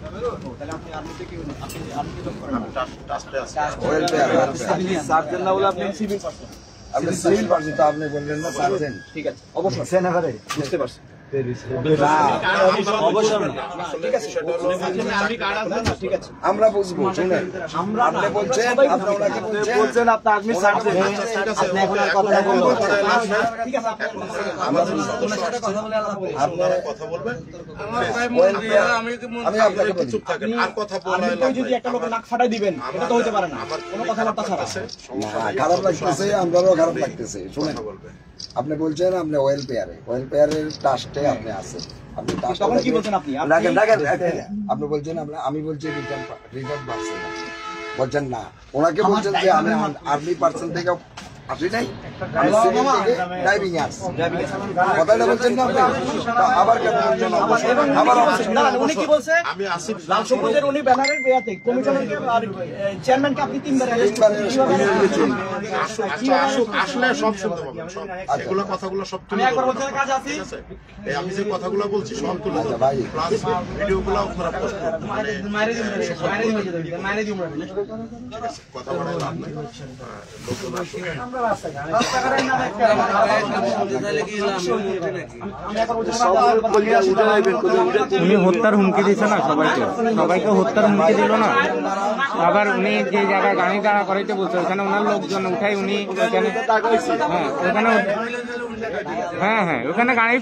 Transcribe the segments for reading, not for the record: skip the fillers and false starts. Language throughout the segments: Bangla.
তাহলে আপনি আর্মিতে কি আপনি আর্মিতে জব করেন? আমি টাস্টে আছি। সার্জেন্ট না বলে আপনি সিভিল পারসন। আপনি সিভিল পারসন তো আপনি বললেন না সার্জেন্ট। ঠিক আছে, অবশ্যই সেনাবারে বুঝতে পারছি। আমরা বুঝবো, শুনেন আপনি বলছেন, আপনি ওনাকে বলছেন আপনি আর্মি সার্জেন্ট, আপনি এখন আর কথা বলবেন ঠিক আছে, আমরা ওনার সাথে কথা বলে আপনারা কথা বলবেন। আমি আপনাকে বলি চুপ থাকেন, আর কথা বলা আপনি যদি একটা লোক নাক ফাটাই দিবেন এটা তো হইতে পারে না, কোনো কথাবার্তা ছাড়া। খারাপ লাগতেছে, আমরাও খারাপ লাগতেছে। শুনেন আপনি বলছেন আপনি ওয়েলফেয়ারের ট্রাস্টে আপনি আছেন, আপনি তখন কি বলছেন আপনি? আপনি বলছেন আমি বলছি রিটার্ন পার্সন, বলছেন না, ওনাকে বলছেন যে আমি আর্মি পার্সন থেকে আসি নাই, আমি সিভিল থেকে ড্রাইভিং এ আসছি। কথাটা বলছেন না আপনি, আবার কেন বলছেন? আবার উনি কি বলছে? আমি আসিফ লাল সবুজের উনি ব্যানারের বেয়াতে কমিশনারকে আর চেয়ারম্যানকে আপনি তিনবার আসলে সব শুনতে পাবেন, সব এগুলো কথাগুলো সব তুলে আমি যে কথাগুলো বলছি সব তুলে প্লাস ভিডিওগুলো আপনারা পোস্ট করবেন, কথা বলা লাভ নাই। উনি হত্যার হুমকি দিচ্ছে না সবাইকে, সবাইকে হত্যার হুমকি দিল না। আবার উনি যে জায়গায় গাড়ি দাঁড়া করাইতে বলছে ওখানে ওনার লোকজন উঠাই উনি ওখানে হ্যাঁ ওখানে গাড়ি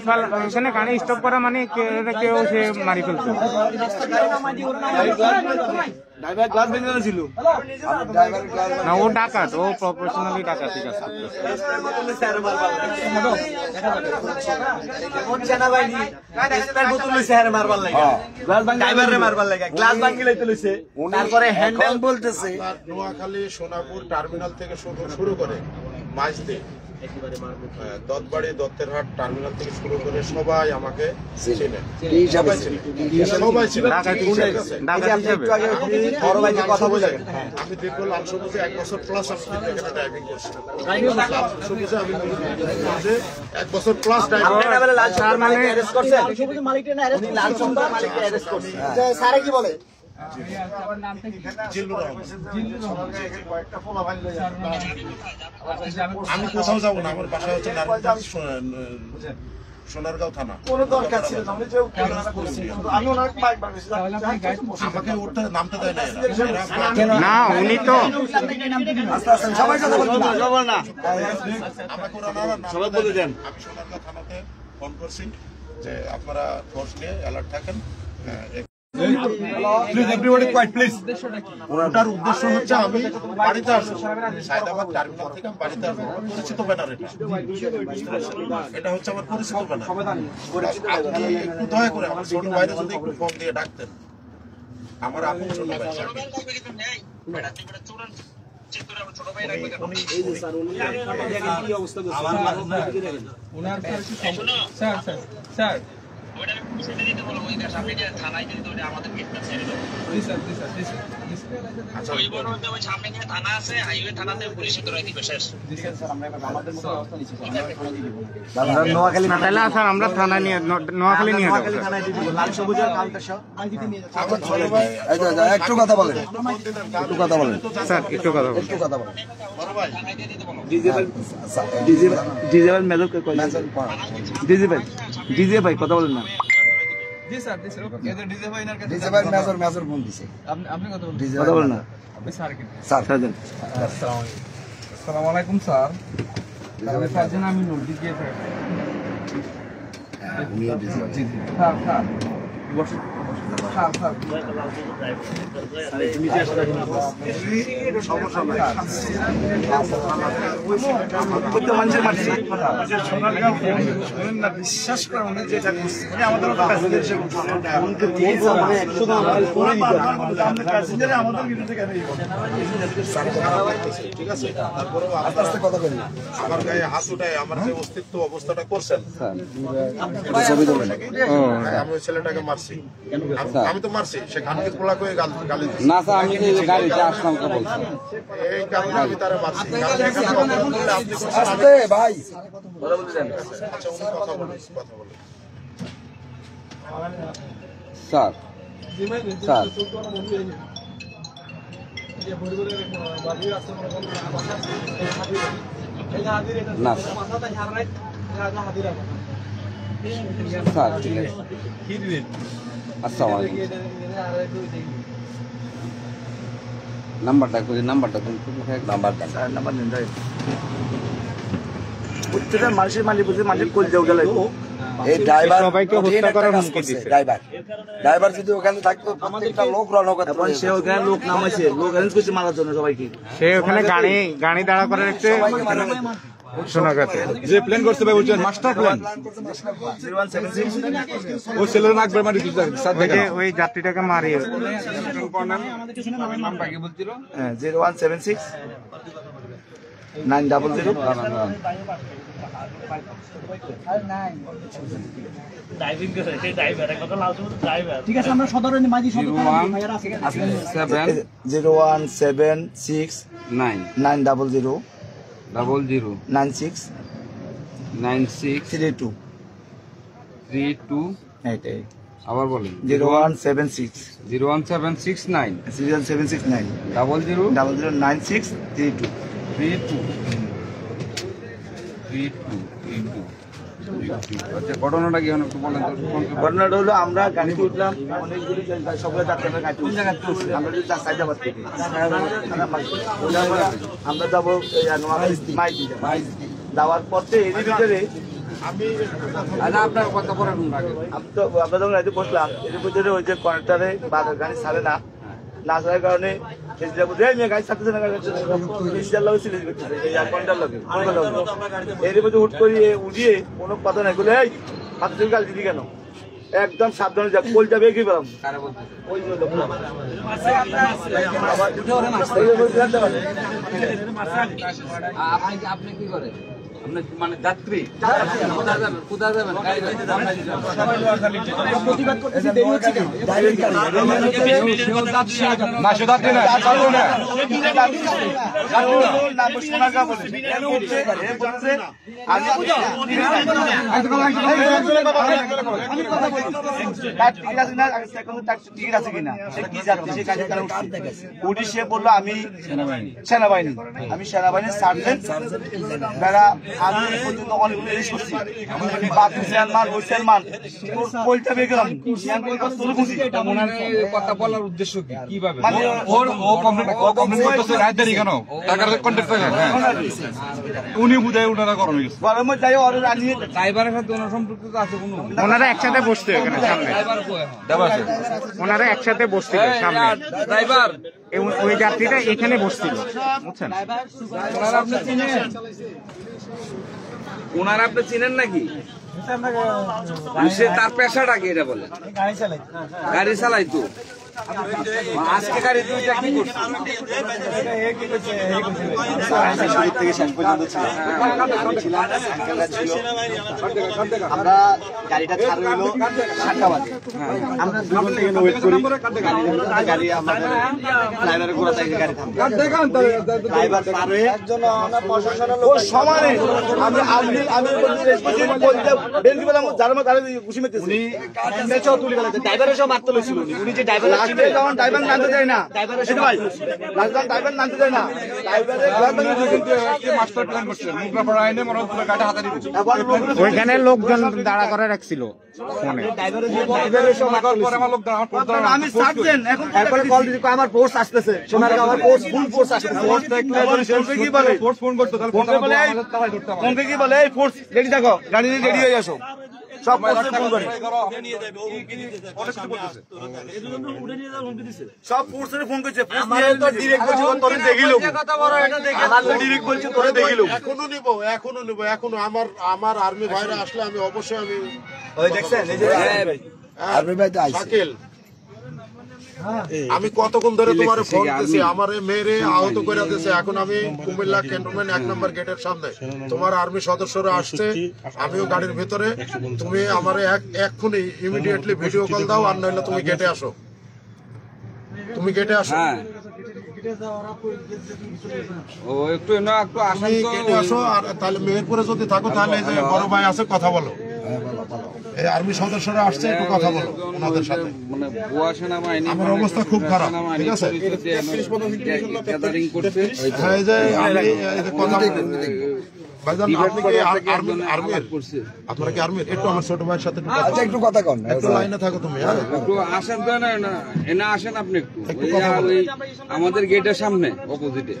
ওখানে গাড়ি স্টপ করা মানে কেউ সে মারি ফেলছে। না ও ডাকাত, ও প্রফেশনালি ডাকাত। ঠিক আছে নোয়াখালী সোনাপুর টার্মিনাল থেকে শুরু করে মাঝদে দত্তবাড়ি দত্তেরহাট টার্মিনাল থেকে শুরু করে সবাই আমাকে চেনে, সবাই চিনে। আমি দীর্ঘ লাল সবুজে 1 বছর প্লাস এখানে ড্রাইভিং করছি, লাল সবুজে আমি 1 বছর প্লাস ড্রাইভিং। স্যারে কি বলে? আমি কোথাও যাবো না, আমার বাসা হচ্ছে সোনারগাঁও থানা। আমাকে উঠতে নামতে দেয় না, উনি তো আমি সোনারগাঁও থানাতে ফোন করছি যে আপনারা ফোর্স নিয়ে অ্যালার্ট থাকেন। ওটার উদ্দেশ্য হচ্ছে আমি বাড়িতে আসবো, সায়দাবাদ টার্মিনাল থেকে আমি বাড়িতে আসবো। আমার পরিচিত ব্যানার এটা হচ্ছে আমার পরিচিত ব্যানার। আপনি একটু দয়া করে আমার ছোট ভাইরে যদি একটু ফোন দিয়ে ডাকতেন, আমার আপন ছোট ভাই আমরা থানা নিয়ে নোয়াখালী নিয়ে একটু কথা বলেন, স্যার একটু কথা বলেন। ডিজে ভাই কথা বলেন না। মেজর ফোন দিছে, আপনি কথা বলেন না স্যার। আসসালামু আলাইকুম স্যার। সার্জেন্ট আমি নোটিশ দিয়ে বিশ্বাস করে যেটা আমাদের ঠিক আছে। আমার গায়ে হাত উঠায় আমার যে অস্তিত্ব অবস্থাটা করছেন, আমি ওই ছেলেটাকে মারছি। আমি তো মারছি, সে খানকে পোলা করে গালি না স্যার, আমি গাড়িতে আসলাম কে বলছি, এই কারণে আমি তারা মারছি। ভাই কথা বলে স্যার স্যার না স্যার ঠিক আছে আসসালামু আলাইকুম নাম্বারটা করে নাম্বারটা নাম্বারটা নাম্বার নেন যাই প্রত্যেকটা মানুষের মালিক বুঝে মালিক কল দেও গেল এই ড্রাইভার সবাইকে হত্যা করার হুমকি দিচ্ছে। ড্রাইভার যদি ওখানে থাকতো প্রত্যেকটা লোক রওনা করতে এখন সে ওখানে লোক নামাইছে লোক অ্যারেঞ্জ করছে মারার জন্য সবাইকে সে ওখানে গাড়ি দাঁড়া করে রাখছে শোনা গেছে যে প্ল্যান করছে ভাই বলছেন মাস্টার প্ল্যান 0176 ও ছেলের নাক বেমারি ওই যাত্রীটাকে মারিয়ে 0176 900 ঠিক আছে আমরা সদর মাঝি সদর 0176 900 96 32 এইটাই আবার বলেন 0176 01769 0769 00 0096 32 আচ্ছা ঘটনাটা কি একটু বলেন তো ঘটনাটা হলো আমরা গাড়িতে উঠলাম অনেকগুলি সবগুলো যাত্রা গাড়ি কোন জায়গায় আমরা যদি সাইদাবাদ থেকে আমরা যাবো মাইতি যাওয়ার পথে এর ভিতরে আপনার কথা বলেন আমরা যখন রাইতে বসলাম এর ভিতরে ওই যে কন্ট্রাক্টরে গাড়ি ছাড়ে না ছাড়ার কারণে গাড়ি ছাড়তেছে না এর মধ্যে হুট করিয়ে উঠিয়ে কোনো কথা নাই বলে এই হাত থেকে গাড়ি দিদি কেন একদম সাবধানে যা কোল যাবে কি পেলাম আপনি কি করেন মানে যাত্রী কোথায় যাবেন প্রতিবাদ করতেছি দেরি হচ্ছে কেন টিকিট আছে কিনা সে কি জানবে সে কাজে তারা উঠি সে বললো আমি সেনাবাহিনী সার্জেন্ট যারা আমি এই পর্যন্ত অনেকগুলো রেস করছি কথা বলার উদ্দেশ্য কি কিভাবে উনি বুঝায় ওনারা গরম হয়েছে গরমে যাই ওর আনিয়ে ড্রাইভারের সাথে ওনার সম্পর্ক আছে কোনো ওনারা একসাথে বসতে এখানে সামনে ওনারা একসাথে বসছিল সামনে ড্রাইভার ওই যাত্রীটা এখানে বসছিল বুঝছেন ওনারা আপনি চিনেন নাকি সে তার পেশাটা কি এটা বলে গাড়ি চালাই তো আজকে গাড়ি দুইটা কি করছে আমরা গাড়িটা ছাড় হইলো 7টা বাজে আমরা দুজন থেকে ওয়েট করি গাড়ি আমাদের ড্রাইভারের গোড়া থেকে গাড়ি থামে ড্রাইভার পার হয়ে একজন প্রশাসনের লোক সমানে আমি বেলকি বললাম যার মধ্যে তারে ঘুষি মেতেছে উনি মেচও তুলি গেল ড্রাইভারের সব মারতে লইছিল উনি যে ড্রাইভার আসলে যখন ড্রাইভার নামতে যায় না ভাই লাস্ট ড্রাইভার নামতে যায় না ড্রাইভারের মাস্টার প্ল্যান করছে মুগরাপাড়া আইনে মনে হচ্ছে গাড়ি হাতে দিব ওইখানে লোকজন দাঁড়া করে রাখছিল ফোনে আমি সার্জেন্ট এখন কল দিতে আমার ফোর্স আসতেছে সোনারগাঁ আমার ফোর্স ফুল ফোর্স আসতেছে ফোর্স দেখলে কি বলে ফোর্স ফোন করতে তাহলে ফোনকে কি বলে এই ফোর্স রেডি থাকো গাড়ি রেডি হয়ে আসো সব ফোর্সে ফোন করে সব ফোর্সে ফোন করছে আমারও তো ডাইরেক্ট বলছি তোরে দেখিলো আমার তো ডাইরেক্ট বলছি তোরে দেখিলো এখনো আমার আর্মি ভাইরা আসলে আমি অবশ্যই আমি ওই দেখছেন এই যে আর্মি ভাই তো আইছে শাকিল আমি কতক্ষণ ধরে তোমার ফোন দিতেছি আমার মেয়েরে আহত করে দিতেছে এখন আমি কুমিল্লা ক্যান্টনমেন্ট 1 নম্বর গেটের সামনে তোমার আর্মি সদস্যরা আসছে আমিও গাড়ির ভিতরে তুমি আমারে এক্ষুনি ইমিডিয়েটলি ভিডিও কল দাও আর নইলে তুমি গেটে আসো ও একটু না একটু আসেন তুমি গেটে আসো আর তাহলে মেহেরপুরে যদি থাকো তাহলে এই যে বড় ভাই আছে কথা বলো এই আর্মি সদস্যরা আসছে, একটু কথা বলো ওনাদের সাথে। মানে ভুয়া সেনাবাহিনী আমার অবস্থা খুব খারাপ, ঠিক আছে? গ্যাদারিং করছে। হ্যাঁ, এই যে আমি এই যে কথা ভাইজান, আপনি কি আর্মির? আপনারা কি আর্মির? একটু আমার ছোট ভাইয়ের সাথে আচ্ছা একটু কথা কন, একটু লাইনে থাকো তুমি। হ্যাঁ, একটু আসেন তো, না এনা আসেন আপনি একটু। ওই আমাদের গেটের সামনে অপোজিটে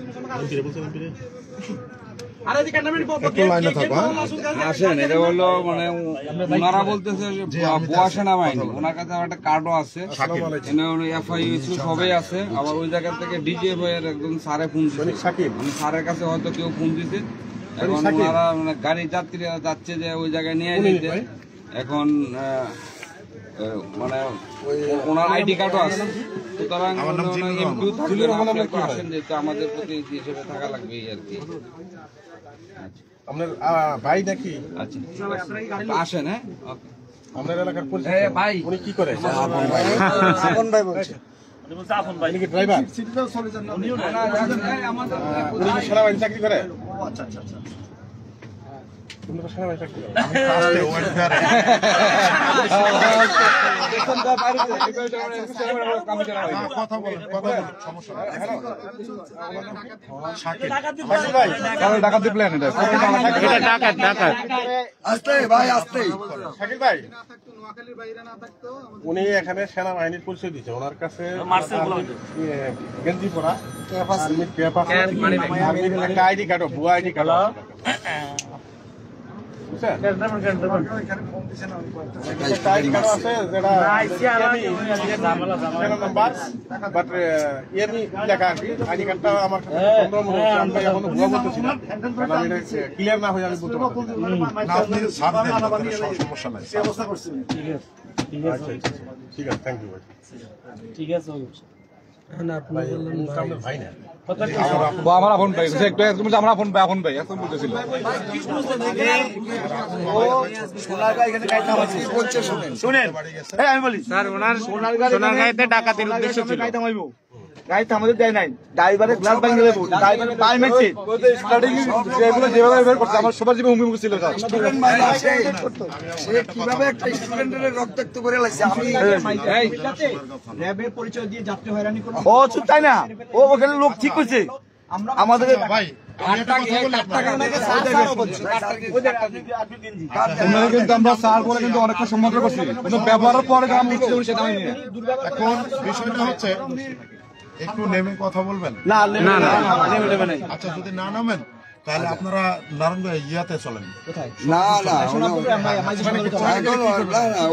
একটু লাইনে থাকো। আসেন। এটা হলো মানে ওনারা বলতেছে যে ভুয়া সেনাবাহিনী। ওনার কাছে আমার একটা কার্ডও আছে, এফআইইউ সবাই আছে। আবার ওই জায়গা থেকে ডিজিএফ এর একজন স্যারে ফোন দিচ্ছে। আমি স্যারের কাছে হয়তো কেউ ফোন দিছে। এখন ওনারা মানে গাড়ি যাত্রীরা যাচ্ছে যে ওই জায়গায় নিয়ে যেতে। এখন মানে ওনার আইডি কার্ডও আছে। সুতরাং একটু আসেন, যেহেতু আমাদের প্রতি হিসেবে থাকা লাগবে আর কি। আপনার ভাই নাকি? আচ্ছা আসেন। হ্যাঁ, আপনার এলাকার পরিচয় ভাই উনি কি করে? আপন ভাই বলছে। উনি কি ড্রাইভার? উনি কি সেনাবাহিনী চাকরি করে? কথা বলেন, সমস্যা নাই। ডাকাতি প্ল্যান এটা। আসতে ভাই আসতে। শাকিল ভাই, উনি এখানে সেনাবাহিনীর পরিচয় দিচ্ছে। ওনার কাছে গেঞ্জি পরা, একটা আইডি কার্ড, ভুয়া আইডি কার্ড। ক্লিয়ার না হয়ে আমি বলতে পারবো। সমস্যা নাই, ঠিক আছে, থ্যাংক ইউ ভাই। ঠিক আছে ভাই না আমার আপন ভাই, আমার আপন ভাই, আপন ভাই এখন বলতেছিল। শুনেন, আমি বলি স্যার, ওনার সোনারগাঁয়েতে ডাকাতির উদ্দেশ্য ছিল। গাড়ি আমাদের দেয় নাই, ড্রাইভারের গ্লাস ভাঙে দেবো, ড্রাইভারের পায়ে মেরছে। যেগুলো যেভাবে বের করছে আমার সবার জীবন হুমকি ছিল। সে কিভাবে একটা স্টুডেন্টের রক্তাক্ত করে লাগছে। আমি র্যাবের পরিচয় দিয়ে যাত্রী হয়রানি করছে। ও চুপ, তাই না? ও ওখানে লোক ঠিক করছে আমাদের। ভাই কিন্তু আমরা স্যার বলে কিন্তু অনেকটা সম্মান করছি, কিন্তু ব্যবহারের পরে সেটা আমি নিয়ে। এখন বিষয়টা হচ্ছে একটু নেমে কথা বলবেন। না আচ্ছা, যদি না নামেন তাহলে আপনারা নারায়ণগঞ্জ ইয়াতে চলেন। না না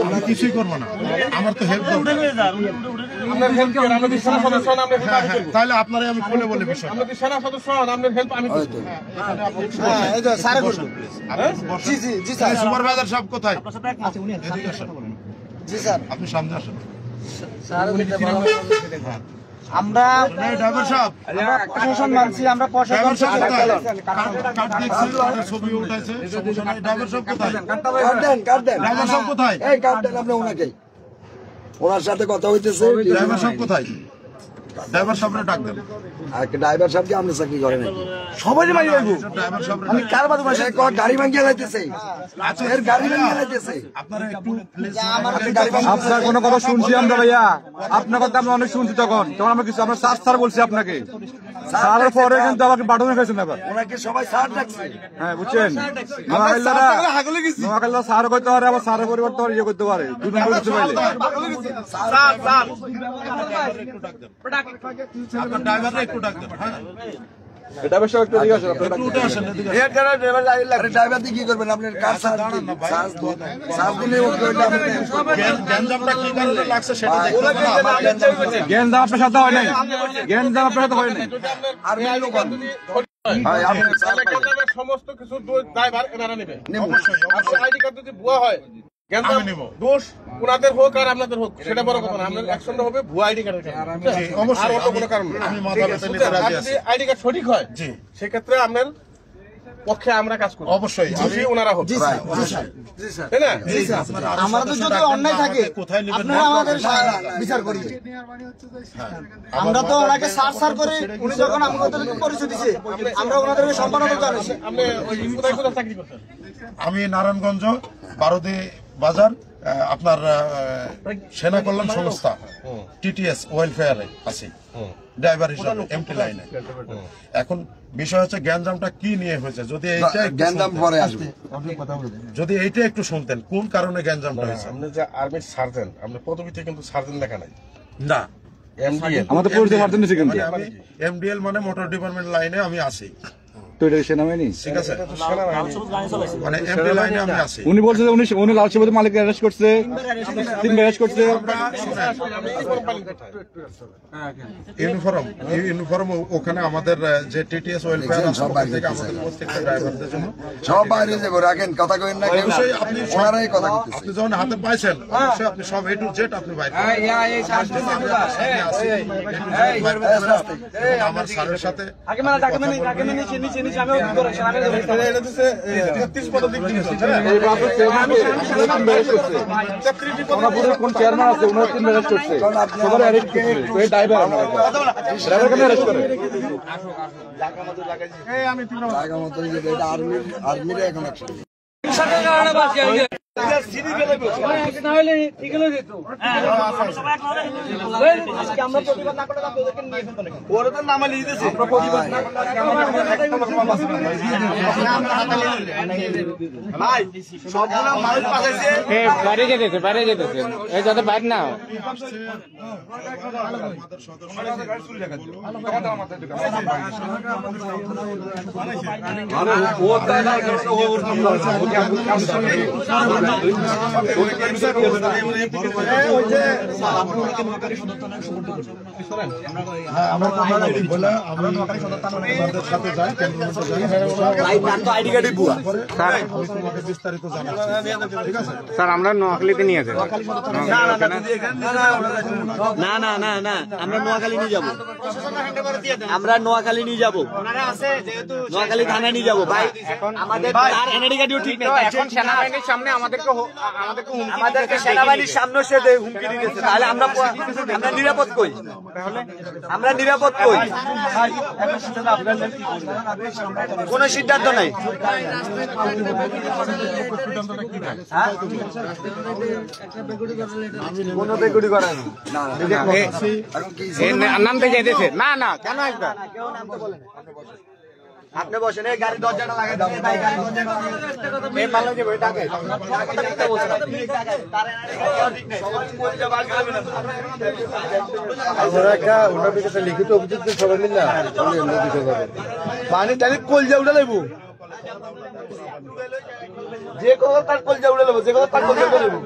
আমি কিছুই করবো না, আমার তো হেল্প করবো। তাহলে আপনারাই আমি খুলে বলি বিষয়। সুপারভাইজার সাহেব কোথায়? জি স্যার, আপনি সামনে আসেন। আমরা ড্রাইভার সাহেব, প্রশাসন মানছি, আমরা প্রশাসন ছবি উঠাইছে। ড্রাইভার সাহেব কোথায়? কাট দেন ড্রাইভার সাহেব কোথায়? এই কাট দেন আপনি ওনাকে। ওনার সাথে কথা হইতেছে। ড্রাইভার সাহেব কোথায়? ড্রাইভার সাহেবরে ডাক দেন। আর ড্রাইভার সাহেবকে আপনি চাকরি করেন নাকি? সবাই মারি যাইবো। ড্রাইভার সাহেব আমি কার বাদ মাসে গাড়ি ভাঙিয়ে যাইতেছে, এর গাড়ি ভাঙিয়ে যাইতেছে। আপনারা একটু প্লিজ আপনার কোনো কথা শুনছি আমরা ভাইয়া, আপনার কথা আমরা অনেক শুনছি। তখন আমরা কিছু আমরা স্যার বলছি আপনাকে, স্যারের পরে কিন্তু আমাকে বাটনে ফেলছেন আবার। ওনাকে সবাই স্যার ডাকছে। হ্যাঁ, বুঝছেন, নোয়াখালীরা স্যার করতে পারে, আবার স্যারের পরিবর্তে ইয়ে করতে পারে, দুজন করতে পারলে। আপনার ড্রাইভাররা একটু ডাক দেন। হ্যাঁ, ড্রাইভার দিয়ে কি করবেন? আপনার কার সার্চ দিলে গ্যাঞ্জামটা কি কারণে লাগছে সেটা দেখতে হবে। জ্ঞান আপনার সাথে হয় নাই, জ্ঞান আপনার সাথে হয় নাই। আর সমস্ত কিছু ড্রাইভার এনারা নেবে। আইডি কার্ড যদি ভুয়া হয়, দোষ ওনাদের হোক আর আপনাদের হোক, সেটা বড় কথা না। আপনার অ্যাকশনটা হবে ভুয়া আইডি কার্ডের কারণে, আর অন্য কোনো কারণ না। আইডি কার্ড সঠিক হয়, সেক্ষেত্রে আপনার পক্ষে আমরা কাজ করি, অবশ্যই খুশি ওনারা হোক, তাই না? আমরা তো যদি অন্যায় থাকে কোথায় নেবেন আপনারা আমাদের বিচার করিয়ে, আমরা তো ওনাকে সার করে উনি যখন আমাদের পরিচয় দিছে আমরা ওনাদেরকে সম্মাননা জানাইছি। আপনি কোথায় কোথায় চাকরি করতেন? আমি নারায়ণগঞ্জ বারোদি বাজার আপনার সেনা কল্যাণ সংস্থা টিটিএস ওয়েলফেয়ারে আছি ড্রাইভার হিসাবে এমটি লাইনে। এখন বিষয় হচ্ছে গ্যাঞ্জামটা কি নিয়ে হয়েছে, যদি যদি এইটা একটু শুনতেন কোন কারণে গ্যাঞ্জামটা হয়েছে। আপনি যে আর্মির সার্জেন, আপনার পদবিতে কিন্তু সার্জেন লেখা নাই, না এমডিএল। আমাদের পরিচয় সার্জেন দিছে কিন্তু আমি এমডিএল মানে মোটর ডিপার্টমেন্ট লাইনে আমি আছি, তো এটা সেনাবাহিনী। ঠিক আছে, মানে এমডি লাইনে আমি আছি। উনি বলছে যে উনি লাল শিবাজী মালিক অ্যারেস্ট করছে, 3 অ্যারেস্ট করছে। ইউনিফর্ম ওখানে আমাদের যে টিটিএস ওয়েলফেয়ার থেকে আমাদের প্রত্যেকটা ড্রাইভারদের জন্য সব বাইরে যাবো, রাখেন কথা কইেন না, অবশ্যই আপনি ওনারাই কথা আপনি যখন হাতে পাইছেন অবশ্যই আপনি সব A to Z আপনি বাইরে আমার স্যারের সাথে কোন চেয়ারম্যান আছে উনি 3 অ্যারেস্ট করছে, সবার অ্যারেস্ট করছে, এই ড্রাইভার ড্রাইভার কেন অ্যারেস্ট করে? জায়গা মতো এটা আর্মিরা এখন একসাথে বাইরে যেতেছে, বাইরে যেতেছে, এই যাতে বাইরে না বিস্তারিত জানাচ্ছি, ঠিক আছে স্যার। আমরা নোয়াখালীতে নিয়ে যাবো, না না না না, আমরা নোয়াখালী নিয়ে যাবো, আমরা নোয়াখালী নিয়ে যাবো, নোয়াখালী থানায় নিয়ে যাবো ভাই। আমাদের আর এনআইডি কার্ডও ঠিক নেই, এখন সেনাবাহিনীর সামনে আমাদেরকে সেনাবাহিনীর সামনে সে হুমকি দিতেছে, তাহলে আমরা নিরাপদ কই? আমরা নিরাপদ কই? কোন সিদ্ধান্ত নাই। কোনো বেগুড়ি করা নেই। নামতে যেতেছে না না কেন আসবে? আপনি বসেন, এই গাড়ি দরজাটা লাগাই দাও। লিখিত অভিযোগ সবাই মিলে মানে তাহলে কলজা উঠে নেবো, যে কথা তার কলজা উঠে নেবো, যে কথা তার কলজা উঠে নেবো।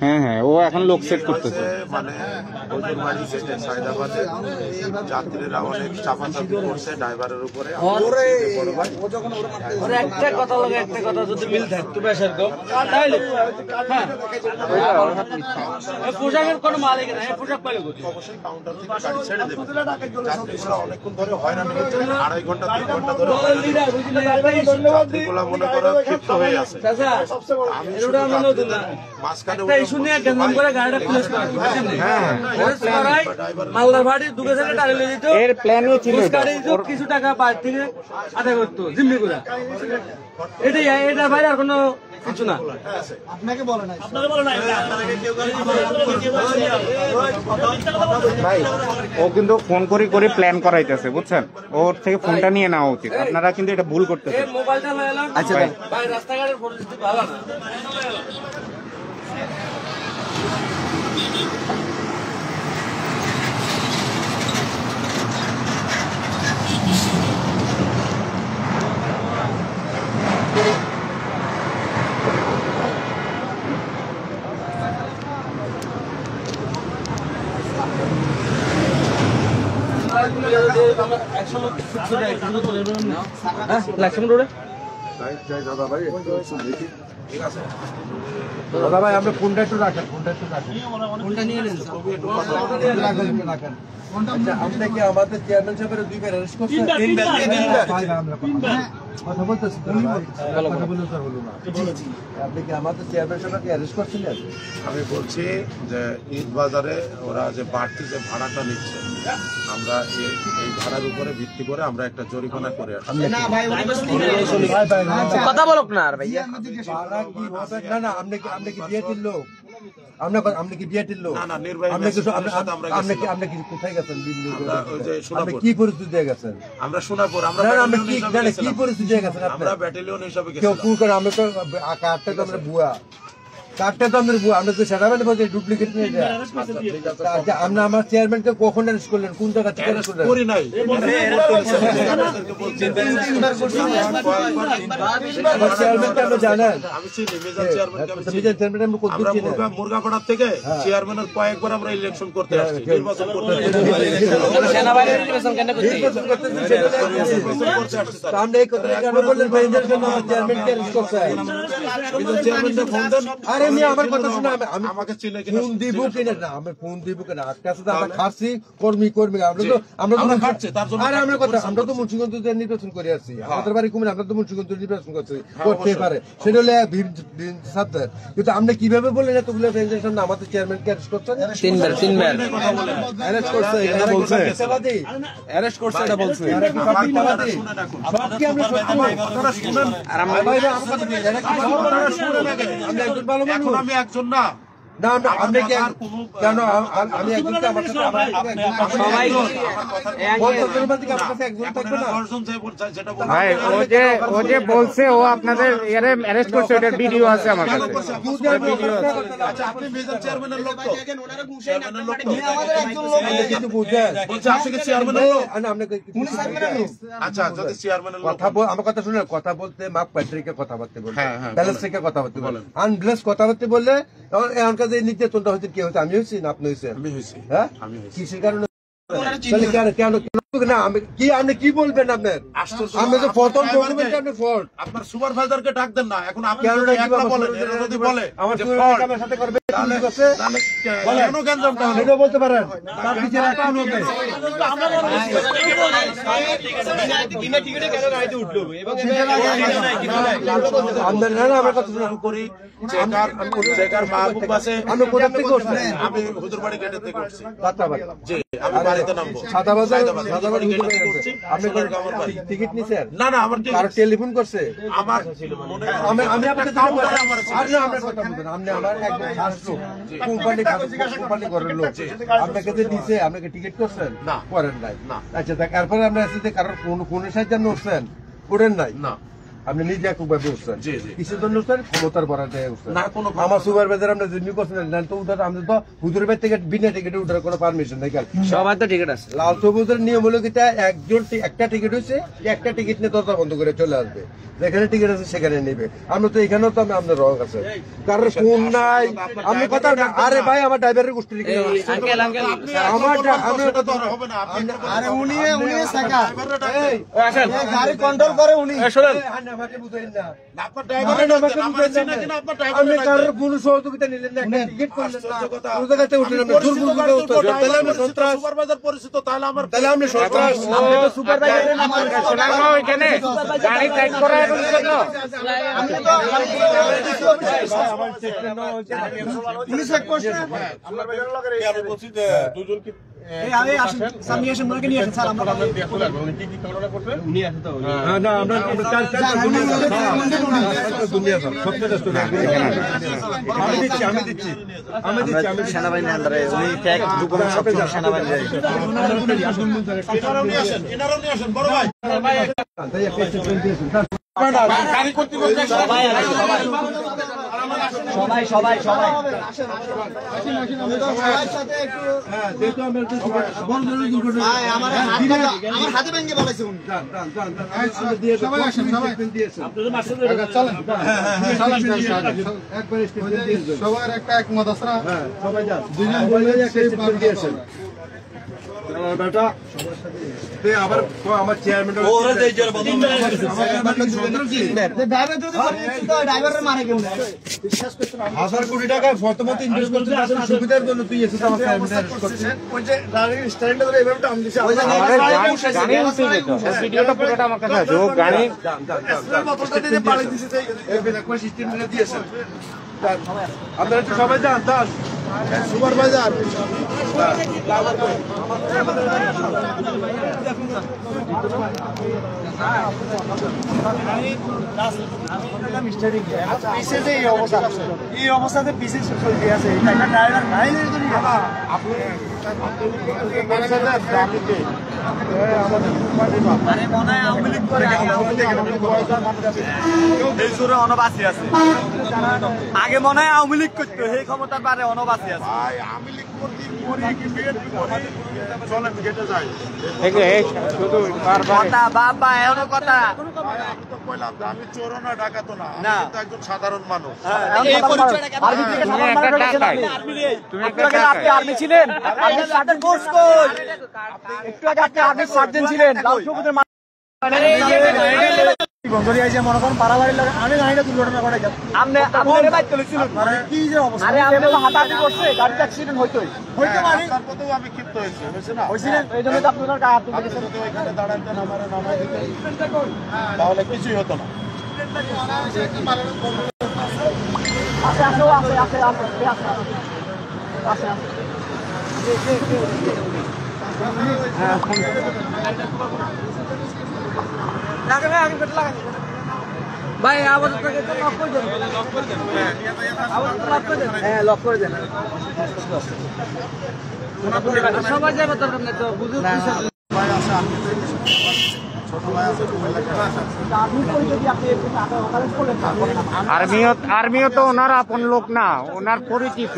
হ্যাঁ হ্যাঁ, ও এখন লোক সেট করতেছে। মানে সাইদাবাদে যাত্রীরা অনেক চাপাচাপি করছে ড্রাইভারের উপরে। একটা কথা লাগে, একটা কথা যদি মিল থাকতো বেশার কম তাহলে পোশাকের কোনো মালিক নাই, পোশাক পাইলে অবশ্যই কাউন্টার থেকে গাড়ি ছেড়ে দেবে। যাত্রীরা অনেকক্ষণ ধরে হয়রান হচ্ছে, 2.5 ঘন্টা 3 ঘন্টা ধরে যাত্রীগুলা মনে করে ক্ষিপ্ত হয়ে আছে। আমি মাঝখানে মালদার ভাড়ি দুটো থেকে টানে নিয়ে যেত, এর প্ল্যানও ছিল কিছু টাকা বাইরে থেকে আদায় করতো জিম্মি করে। এটাই, এটা বাইরে আর কোনো কিছু না। আপনাকে বলে নাই, ভাই ও কিন্তু ফোন করে করে প্ল্যান করাইতেছে, বুঝছেন? ওর থেকে ফোনটা নিয়ে নেওয়া উচিত। আপনারা কিন্তু এটা ভুল করতেছেন। মোবাইলটা লয়ে এলাম। আচ্ছা ভাই, রাস্তাঘাটের পরিস্থিতি ভালো না। লাক্সমন রোডে দাদা ভাই দাদা ভাই আপনি ফোনটা একটু রাখেন, ফোনটা নিয়ে নেন, রাখেন। আচ্ছা, আপনি কি আমাদের চেয়ারম্যান সাহেবের 2 বার অ্যারেস্ট করছেন? 3 বার। কথা বলতেছি, কথা বলে তো হলো না। আপনি কি আমাদের চেয়ারম্যান সাহেবকে অ্যারেস্ট করছিলেন? আমি বলছি যে ঈদ বাজারে ওরা যে বাড়তি যে ভাড়াটা নিচ্ছে, আমরা এই ভাড়ার উপরে ভিত্তি করে আমরা একটা জরিমানা করে আসছি। কথা বলক না আর ভাইয়া। ভাড়া কি হবে? না আপনি কি বিয়েটির লোক? আপনি কি বিয়েটির লোক? না, নির্বাহী ম্যাজিস্ট্রেটের সাথে আমরা গেছিলাম। আপনি কি কোথায় গেছেন? আমরা ওই যে আপনি সোনাপুর। কি পরিস্থিতি দিয়ে গেছেন? আমরা সোনাপুর, আমরা না, ব্যাটালিয়ন কি হিসাবে গেছিলাম। পরিস্থিতি দিয়ে গেছেন আপনি? আমরা ব্যাটালিয়ন হিসাবে কেউ গেছিলাম। কুল করে আমরা তো কার্ডটা তো আমরা বুয়া, কার্ডটা তো আমাদের বুয়া, আমরা তো সেটা মানে বলছি ডুপ্লিকেট নিয়ে যায়। আচ্ছা, আমরা আমার চেয়ারম্যানকে কখন অ্যারেস্ট করলেন? কোন জায়গা থেকে অ্যারেস্ট করলেন? করি নাই। আমার চেয়ারম্যানকে আপনি জানেন? আমি চিনি, মেজর চেয়ারম্যানকে আমি চিনি। মিজান চেয়ারম্যান আমরা কত আমরা চিনি? মুরগাপাড়ার থেকে চেয়ারম্যানের কয়েকবার আমরা ইলেকশন করতে আসছি, নির্বাচন করতে আসছি। সেনাবাহিনীর নির্বাচন কেন করতে? নির্বাচন করতে আসছি। তা আপনি এই কথাটা কেন বললেন? ভাইদের জন্য আমার চেয়ারম্যানকে অ্যারেস্ট করতে হয়। চেয়ারম্যানকে ফোন দেন। আরে আমি আমার কথা শুনে আমি আমাকে চিনে কিনা ফোন দিব কিনা না, আমি ফোন দিব কিনা আজকে তো আমরা খাচ্ছি কর্মী আমরা তো আমরা খাচ্ছি, তার জন্য আরে আমরা কথা আমরা তো মুন্সিগঞ্জ নির্বাচন করে আসছি, আমাদের বাড়ি কুমিল্লা, আমরা তো মুন্সিগঞ্জ নির্বাচন করছি, করতে পারে সেটা হলে সাবধান। কিন্তু আপনি কিভাবে বললেন এতগুলো ফ্রেন্ডের সামনে আমাদের চেয়ারম্যানকে অ্যারেস্ট করছেন? 3 বার অ্যারেস্ট করছে এটা বলছে, অ্যারেস্ট করছে এটা বলছে, সব কি আমরা সত্যি বলি? আর আমরা ভাই আমার কথা বলি, এটা কি আমরা একজন ভালো মানুষ? এখন আমি একজন না। না আপনি কেন আমি একজনকে আমার সাথে আমার সবাই ভাই ও যে বলছে ও আপনাদের অ্যারেস্ট করছে, ওটার ভিডিও আছে আমার কাছে। আপনি মেজর চেয়ারম্যানের লোক তো? কিছু বুঝেন? আচ্ছা, যদি চেয়ারম্যানের লোক কথা বল, আমার কথা শুনে কথা বলতে মাপ প্যাট্রিকে কথাবার্তা বলতে, ব্যালেন্স থেকে কথাবার্তা বলেন, আনব্যালেন্স কথাবার্তা বললে এখনকার যে নির্যাতনটা হচ্ছে কে হচ্ছে? আমি হয়েছি না আপনি হয়েছেন? আমি হয়েছি। হ্যাঁ, কিসের কারণে? না আমি কি, আপনি কি বলবেন? আপনার আমি তো প্রথম ডকুমেন্ট আপনি ফল্ট, আপনার সুপারভাইজারকে ডাক দেন না। এখন আপনি কেন যদি একলা বলেন, এরা যদি বলে আমার যে সুপারভাইজার fault, আমার সাথে করবে, তাহলে কেন গ্যাঞ্জামটা হলো? সেটাও বলতে পারেন, তার বিচার এখন হবে। আপনার না আমার কথা শুনুন, করি চেকার মাহবুব আছে। আমি কোথা থেকে করছি? আমি হুজুরবাড়ি গেটের থেকে করছি। রাতাবাড়ি। জি, আমি বাড়িতে নামবো। সাদাবাজার হুজুরবাড়ি গেটের থেকে করছি। আপনি টিকিট নিছেন? না না, আমার ঠিক কারো টেলিফোন করছে? আমার মনে হয় আমি আপনাকে একটা কাউন্টারে আমার আর না আপনার কথা বলবেন, আপনি আমার একদম খাস লোক, কোম্পানি ঘরের লোক, আপনাকে যে দিছে আপনাকে টিকিট করছেন? না। করেন নাই? না। আচ্ছা দেখ, এরপরে আমরা আসলে কারোর ফোনের সাহায্যে আপনি উঠছেন? করেন নাই? না। আপনি নিজে একভাবে উঠছেন? জি, জি। কিসের জন্য উঠছেন? ক্ষমতার বরাতে উঠছেন? না, কোনো আমার সুপারভাইজার আমরা জিম্মি করছেন না তো উঠার, আমাদের তো হুজুরের বাড়ি থেকে বিনা টিকিটে উঠার কোনো পারমিশন নেই। সবার তো টিকিট আছে। লাল সবুজের নিয়ম হলো কি, একজন একটা টিকিট হয়েছে, একটা টিকিট নিয়ে দরজা বন্ধ করে চলে আসবে, যেখানে টিকিট আছে সেখানে নেবে। আমরা তো এখানেও তো আপনার রং আছে, কারণ ফোন নাই, আমি কথা না। আরে ভাই আমার ড্রাইভারের গোষ্ঠী আঙ্কেল আমার হবে না। আপনি আরে উনি সাকা আসেন, গাড়ি কন্ট্রোল করে উনি। শোনেন আমাকে বুঝাইন না, আপনার ড্রাইভারের আমার চিনা কিনা আপনার আপনি ড্রাইভারের কারোর কোনো সহযোগিতা নিলেন না, একটা টিকিট করলেন না, কোনো জায়গাতে উঠলেন না, দুর্বল তাহলে আমি সন্ত্রাস, সুপারভাইজার পরিচিত, তাহলে আমার তাহলে আপনি সন্ত্রাস। আপনি তো সুপারভাইজার ওইখানে গাড়ি সাইড করা এখন তো উনি চেক করছে। আমি বলছি যে দুজন কি আমি আসেন সামনে এসে মনে নিয়ে আসেন স্যার, আমরা উনি কি ঘটনা করছে? না আমরা দুনিয়া আমি দিচ্ছি সেনাবাহিনীর আন্ডারে উনি ট্যাগ ডকুমেন্ট সব সেনাবাহিনীর। এনারাও নিয়ে আসেন, এনারাও নিয়ে আসেন, বড় ভাই। গাড়ি কর্তৃপক্ষ সবাই সবাই সবাই আমার হাতে ভেঙে বলেছে উনি। সবার একটা একমত আছে না? সবাই যান, দুজন বললে একটা স্টেটমেন্ট দিয়েছেন। আবার আমার চেয়ারম্যান হাজার কোটি টাকা প্রথমত ইনভেস্ট করছিস আসলে সুবিধার জন্য তুই এসে আমার চেয়ারম্যান করছিস ওই যে গাড়ির স্ট্যান্ডে ধরে এভাবে টান দিছে ভিডিওটা পুরোটা আমার কাছে আছে ও গাড়ি আপনারা তো সবাই জানতাম সুপারভাইজার এই অবস্থাতে পিছিয়ে চলতে আছে ড্রাইভার নাই আগে মনে হয় আওয়ামী লীগ করতো সেই ক্ষমতার পারে অনবাসী আছে কথা বাবা এমন কথা আমি চোর না ডাকাতো না একজন সাধারণ মানুষ আপনি আর্মি ছিলেন আপনি সার্জেন্ট কোর্স কোচ একটু আগে আপনি আর্মি সার্জেন্ট ছিলেন মনে করেন পাড়াবাড়ির লাগে আমি জানি না দুর্ঘটনা ঘটে গেছে কি যে অবস্থা হাতাহাতি করছে গাড়িতে অ্যাক্সিডেন্ট হইতোই হইতে পারে আমি ক্ষিপ্ত হয়েছি হয়েছে না হয়েছিলেন এই জন্য তো আপনার গায়ে হাত তুলে গেছেন ওইখানে দাঁড়াইতেন আমার নামাই দিতেন তাহলে কিছুই হতো না আছে আছে আছে আছে আছে আছে ভাই আবার লক করে দেন সবাই যাবে দরকার নেই তো বুঝুন আর্মিও তো ওনার আপন লোক না ওনার পরিচিত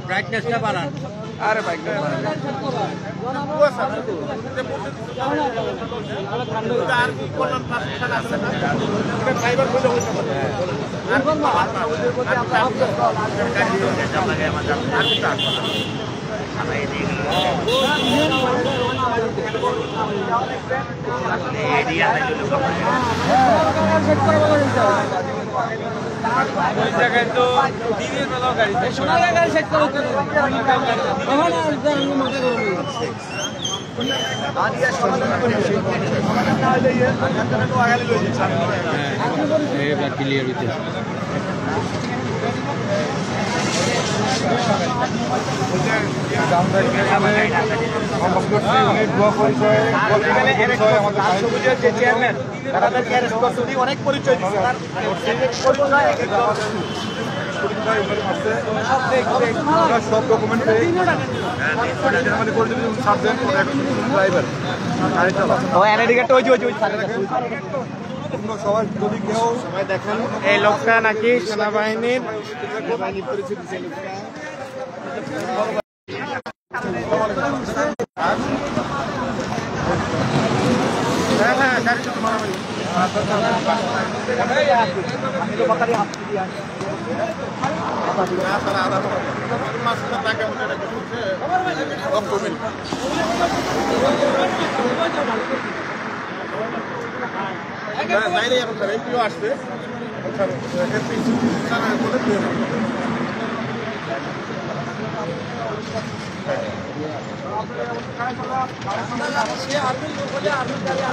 ব্রাইটনেসটা বাড়ান আরে বাইক ওই জায়গায় তো দিনের বেলাও গাড়ি গাড়ি সেট করা হচ্ছে ক্লিয়ার হইতে অনেক পরিচয় সব ডকুমেন্ট ড্রাইভার গাড়ি সবাই যদি কেউ সবাই দেখেন এই লোকটা নাকি সেনাবাহিনীর আসবে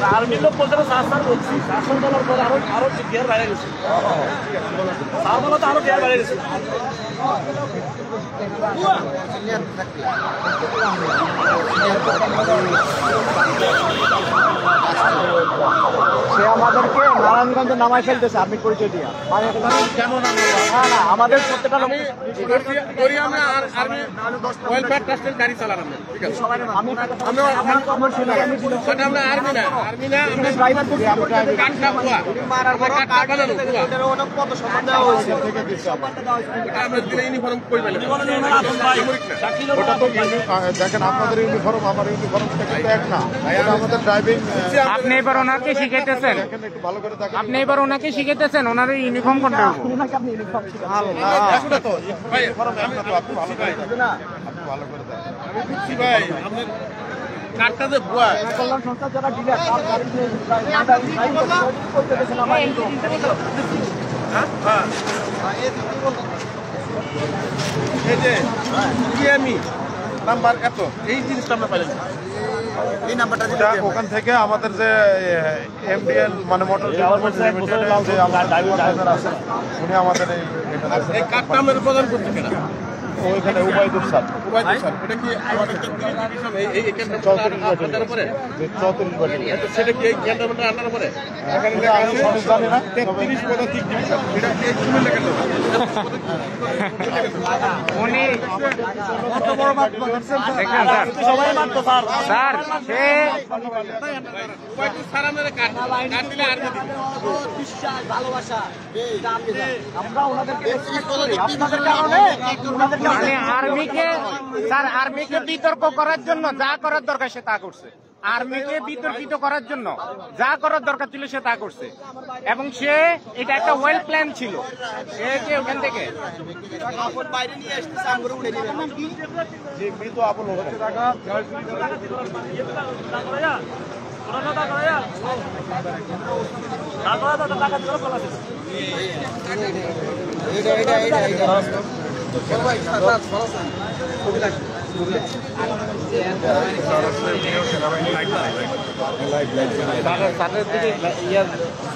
আর্মির লোক বলতে শাসন বলছি শাসন বলার পরে আরো গিয়ার বাইরে গেছে তার বলা তো আরো গিয়ার বাইরে গেছে সে আমাদেরকে নারায়ণগঞ্জে নামায় ফেলতেছে আর্মির পরিচয় দিয়া কেন না না আমাদের প্রত্যেকটা লোক ওয়েলফেয়ার ট্রাস্টের গাড়ি চালান ঠিক আছে আমি আর্মি না আমরা ড্রাইভার কাঠটা পোয়া কাঠটা বানানো পোয়া কত সম্মান দেওয়া হয়েছে এটা আমরা দিলে ইউনিফর্ম কই পেলাম ওটা তো দেখেন আপনাদের ইউনিফর্ম আমার ইউনিফর্ম কিন্তু এক না এটা আমাদের ড্রাইভিং আপনি এবার ওনাকে শিখাইতেছেন একটু ভালো করে দেখেন আপনি এবার ওনাকে শিখাইতেছেন ওনার ইউনিফর্ম কোনটা আসলে তো ইউনিফর্ম এক না তো আপনি ভালো করে দেখেন আপনি ভালো করে দেখেন আমি বুঝছি ভাই আপনার কাঠটা যে পোয়া কল্যাণ সংস্থা যারা ডিলার তার গাড়ি করতেছে না এই যে ইএমই নাম্বার এত এই জিনিসটা আমরা পাইলাম এই নাম্বারটা ওখান থেকে আমাদের যে এমডিএল মানে মোটর উনি আমাদের এই কাঠটা আমরা প্রদান করতে কেনা ওইখানে উবাইদুর স্যার এটা কি আমাদের ডিভিশন এই কেন্দ্র 34 পরে 34 বাটি সেটা কি এই কেন্দ্রটা আনার পরে এখানে আমি সঠিক জানি না 33 পদাতিক ডিভিশন এটা কি শুনে লেখা উনি কত বড় মাঠ দেখেন স্যার সবাই মারতো স্যার সে স্যার আমাদের কাঠ দিলে আর বিশ্বাস ভালোবাসা আমরা ওনাদেরকে আপনাদের কারণে ওনাদেরকে মানে আর্মিকে বিতর্ক করার জন্য যা করার দরকার সে তা করছে আর্মিকে বিতর্কিত করার জন্য যা করার দরকার ছিল সে তা করছে এবং সে এটা একটা ওয়েল প্ল্যান ছিল সে যে ওখান থেকে বাইরে নিয়ে আসতেছে আঙ্গুরে উড়ে দিবে যে মৃত আপন হচ্ছে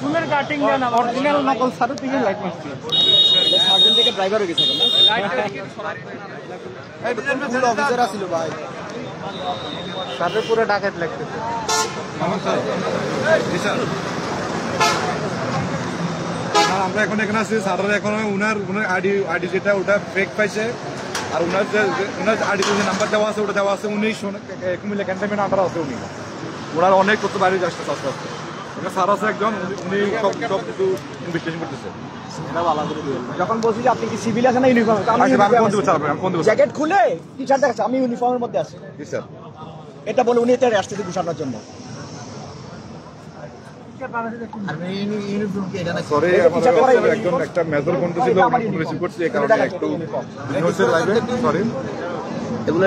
ফুলের কাটিং না অরিজিনাল নকল সারের থেকে লাইট মারছে সার্জন থেকে ড্রাইভার হয়ে গেছে না ফুল অফিসার ছিল ভাই সারের পুরো ডাকাত লাগতেছে আমরা এখন এখানে আছি স্যারের এখন উনার আইডি যেটা ওটা ফেক পাইছে আর উনার আইডি যে নাম্বার দেওয়া আছে ওটা দেওয়া আছে উনি কুমিল্লা ক্যান্টনমেন্ট আন্ডার আছে উনি ওনার অনেক তথ্য বাইরে আসছে আস্তে আস্তে স্যার আছে একজন উনি সব কিছু ইনভেস্টিগেশন করতেছে যখন বলছি যে আপনি কি সিভিল আছেন না ইউনিফর্ম জ্যাকেট খুলে টি শার্ট দেখাচ্ছে আমি ইউনিফর্মের মধ্যে আছি স্যার এটা বলে উনি এটা রাষ্ট্রপতি ঘোষণার জন্য সরি একজন একটা মেজর বন্ধু ছিল রিসিভ করছি এই কারণে একটু সরি এগুলা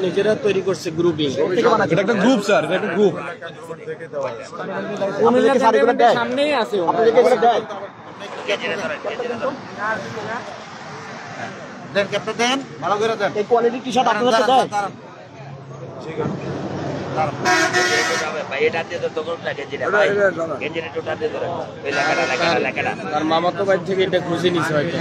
নিজেরা তৈরি করছে গ্রুপিং এটা একটা গ্রুপ স্যার এটা একটা গ্রুপ সামনেই আছে দেন ক্যাপ্টেন দেন ভালো করে দেন এই কোয়ালিটি টি শার্ট আপনাদের দেয় তার মামাতো ভাই থেকে এটা খুঁজে নিছে হয়তো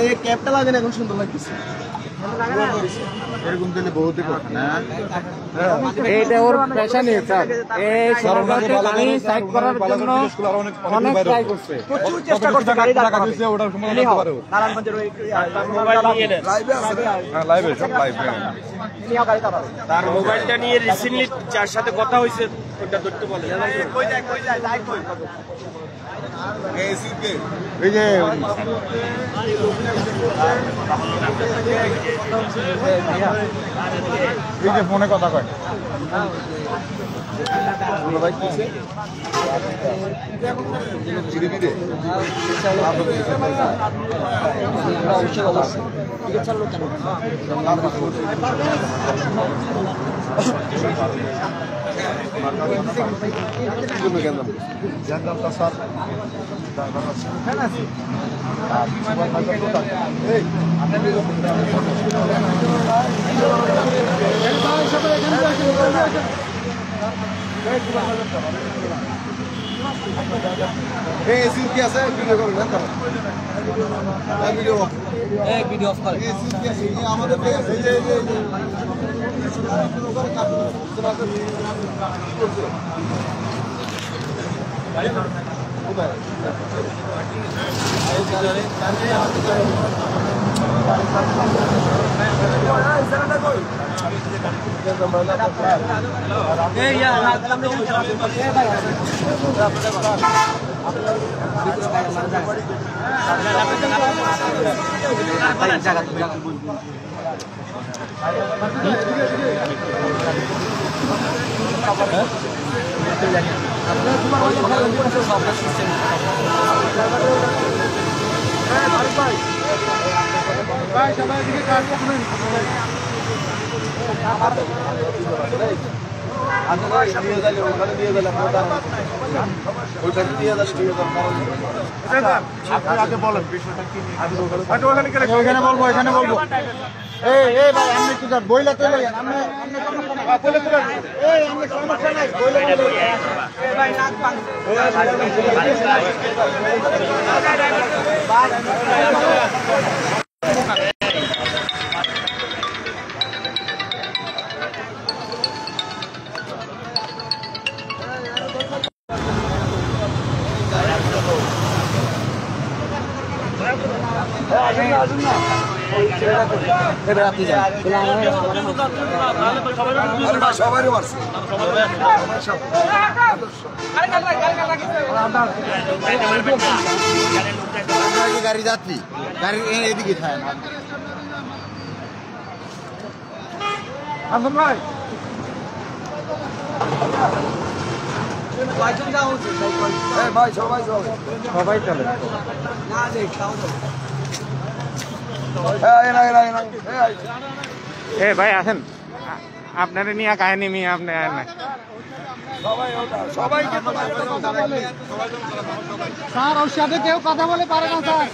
এই ক্যাপটা লাগে না এখন সুন্দর লাগতেছে এরকম দিলে বহুত এইটা ওর পেশানি স্যার এই সরকারকে সাইড করার জন্য অনেক ট্রাই করছে প্রচুর চেষ্টা করছে গাড়ি টাকা দিয়েছে ওটার সমাধান করতে পারে নারায়ণগঞ্জের ওই মোবাইল নিয়ে নেন হ্যাঁ লাইভে সব লাইভ গাড়ি চালাবে তার মোবাইলটা নিয়ে রিসেন্টলি যার সাথে কথা হয়েছে ওটা ধরতে বলে কই যায় লাইট কই এই যে ফোনে কথা কয় এই এসি কি আছে ভিডিও করবেন ভিডিও এখানে বলবো এই ভাই আমি একটু বইলা চলে যান আমি বলে চলে এই আমি সমস্যা নাই বইলা চলে যান ভাই নাক পান সবারই মারছে গাড়ি যাত্রী গাড়ি এদিকে খায় আসুন ভাই ভাই সবাই চলে এ ভাই আসেন আপনার নিয়ে কাহিনী নিয়ে আপনি সবাইকে স্যার ওর সাথে কেউ কথা বলে পারে না স্যার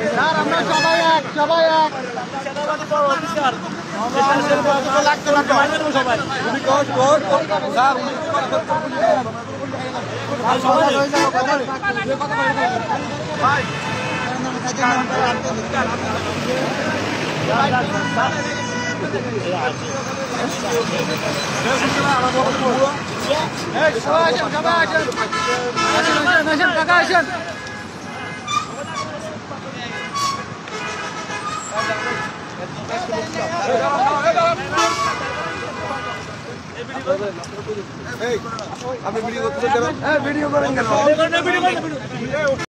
স্যার আমরা সবাই এক আপনি ভিডিও করতে ভিডিও করেন কেন